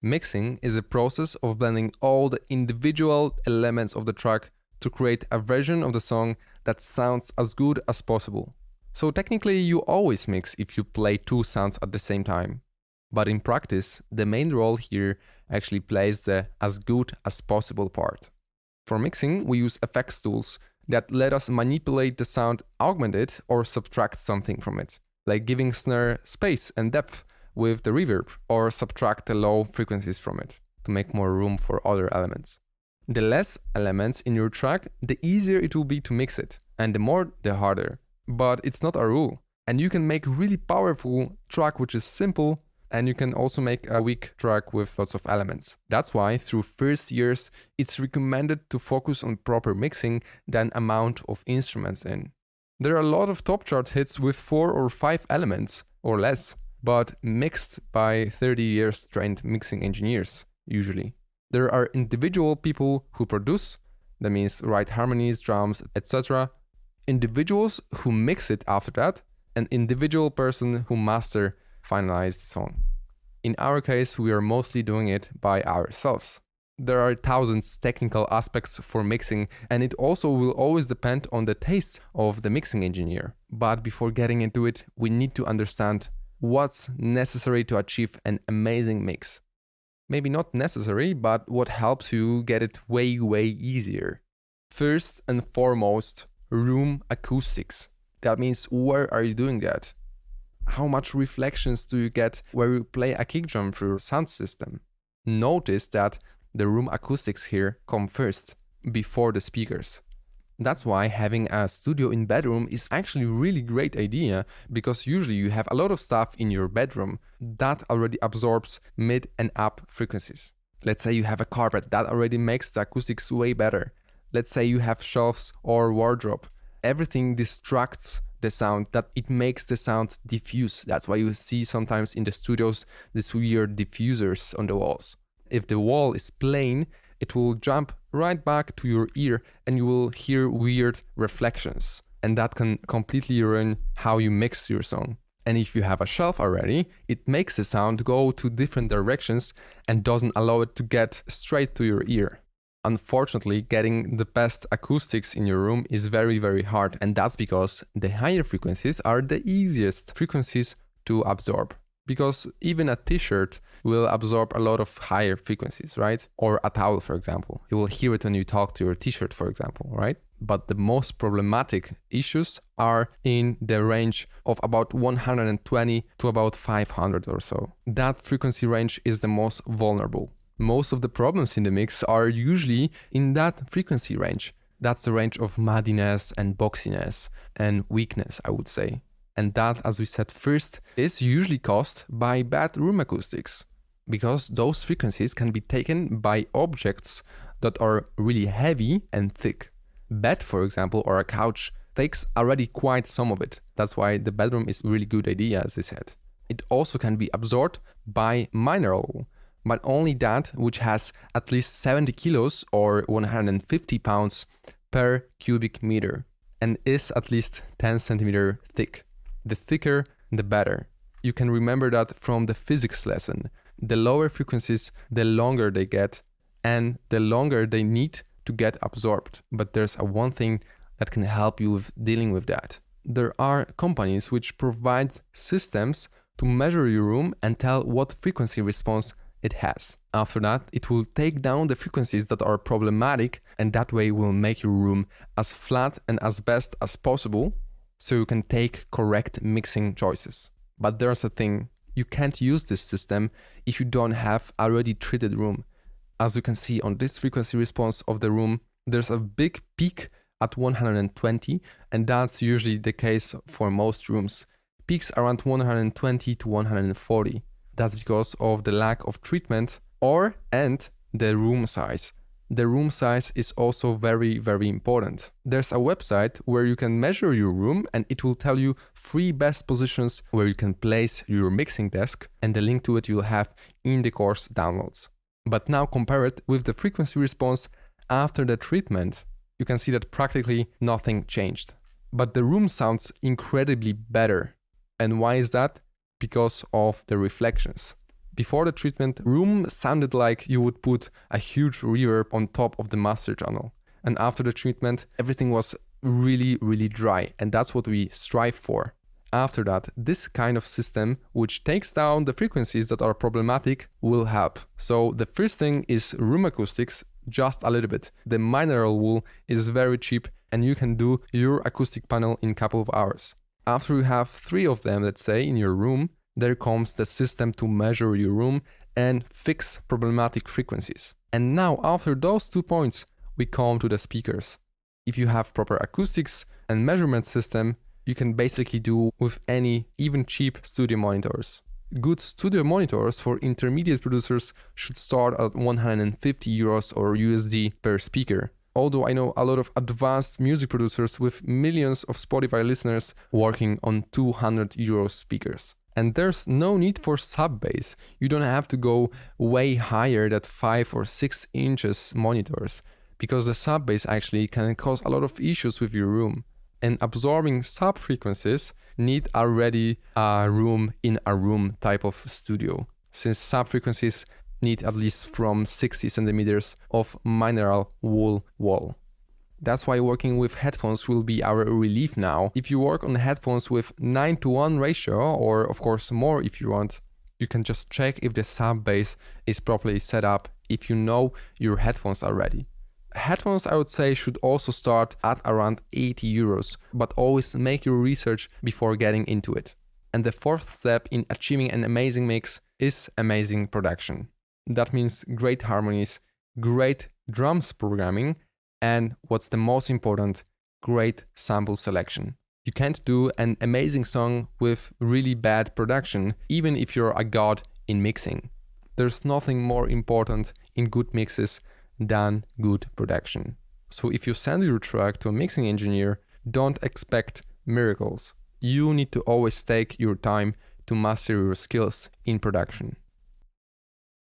Mixing is a process of blending all the individual elements of the track to create a version of the song that sounds as good as possible. So technically you always mix if you play two sounds at the same time. But in practice, the main role here actually plays the as good as possible part. For mixing, we use effects tools that let us manipulate the sound, augment it, or subtract something from it, like giving snare space and depth with the reverb, or subtract the low frequencies from it to make more room for other elements. The less elements in your track, the easier it will be to mix it, and the more, the harder. But it's not a rule, and you can make really powerful track which is simple, and you can also make a weak track with lots of elements. That's why through first years, it's recommended to focus on proper mixing than amount of instruments in. There are a lot of top chart hits with 4 or 5 elements or less, but mixed by 30 years trained mixing engineers, usually. There are individual people who produce, that means write harmonies, drums, etc. Individuals who mix it after that, and individual person who finalize the song. In our case, we are mostly doing it by ourselves. There are thousands technical aspects for mixing, and it also will always depend on the taste of the mixing engineer. But before getting into it, we need to understand what's necessary to achieve an amazing mix. Maybe not necessary, but what helps you get it way easier. First and foremost, room acoustics. That means where are you doing that? How much reflections do you get where you play a kick drum through your sound system? Notice that the room acoustics here come first, before the speakers. That's why having a studio in bedroom is actually a really great idea, because usually you have a lot of stuff in your bedroom that already absorbs mid and up frequencies. Let's say you have a carpet that already makes the acoustics way better. Let's say you have shelves or wardrobe. Everything distracts the sound, that it makes the sound diffuse. That's why you see sometimes in the studios these weird diffusers on the walls. If the wall is plain, it will jump right back to your ear and you will hear weird reflections. And that can completely ruin how you mix your song. And if you have a shelf already, it makes the sound go to different directions and doesn't allow it to get straight to your ear. Unfortunately, getting the best acoustics in your room is very hard, and that's because the higher frequencies are the easiest frequencies to absorb. Because even a t-shirt will absorb a lot of higher frequencies, right? Or a towel, for example. You will hear it when you talk to your t-shirt, for example, right? But the most problematic issues are in the range of about 120 to about 500 or so. That frequency range is the most vulnerable. Most of the problems in the mix are usually in that frequency range. That's the range of muddiness and boxiness and weakness, I would say. And that, as we said first, is usually caused by bad room acoustics, because those frequencies can be taken by objects that are really heavy and thick. Bed, for example, or a couch takes already quite some of it. That's why the bedroom is a really good idea, as I said. It also can be absorbed by mineral, but only that which has at least 70 kilos or 150 pounds per cubic meter and is at least 10 centimeter thick. The thicker, the better. You can remember that from the physics lesson. The lower frequencies, the longer they get, and the longer they need to get absorbed. But there's one thing that can help you with dealing with that. There are companies which provide systems to measure your room and tell what frequency response it has. After that, it will take down the frequencies that are problematic, and that way will make your room as flat and as best as possible, so you can take correct mixing choices. But there's a thing, you can't use this system if you don't have a already treated room. As you can see on this frequency response of the room, there's a big peak at 120, and that's usually the case for most rooms. Peaks around 120 to 140. That's because of the lack of treatment and the room size. The room size is also very important. There's a website where you can measure your room and it will tell you 3 best positions where you can place your mixing desk, and the link to it you'll have in the course downloads. But now compare it with the frequency response after the treatment. You can see that practically nothing changed. But the room sounds incredibly better. And why is that? Because of the reflections. Before the treatment, Room sounded like you would put a huge reverb on top of the master channel. And after the treatment, everything was really, really dry, and that's what we strive for. After that, this kind of system, which takes down the frequencies that are problematic, will help. So the first thing is room acoustics, just a little bit. The mineral wool is very cheap and you can do your acoustic panel in a couple of hours. After you have 3 of them, let's say, in your room, there comes the system to measure your room and fix problematic frequencies. And now, after those 2 points, we come to the speakers. If you have proper acoustics and measurement system, you can basically do with any, even cheap studio monitors. Good studio monitors for intermediate producers should start at 150 euros or USD per speaker. Although I know a lot of advanced music producers with millions of Spotify listeners working on 200 euro speakers. And there's no need for sub-bass. You don't have to go way higher than 5 or 6 inches monitors, because the sub-bass actually can cause a lot of issues with your room. And absorbing sub-frequencies need already a room in a room type of studio, since sub-frequencies need at least from 60 centimeters of mineral wool wall. That's why working with headphones will be our relief now. If you work on headphones with 9:1 ratio, or of course more if you want, you can just check if the sub-bass is properly set up if you know your headphones are ready. Headphones, I would say, should also start at around 80 euros, but always make your research before getting into it. And the 4th step in achieving an amazing mix is amazing production. That means great harmonies, great drums programming, and what's the most important, great sample selection. You can't do an amazing song with really bad production, even if you're a god in mixing. There's nothing more important in good mixes than good production. So if you send your track to a mixing engineer, don't expect miracles. You need to always take your time to master your skills in production.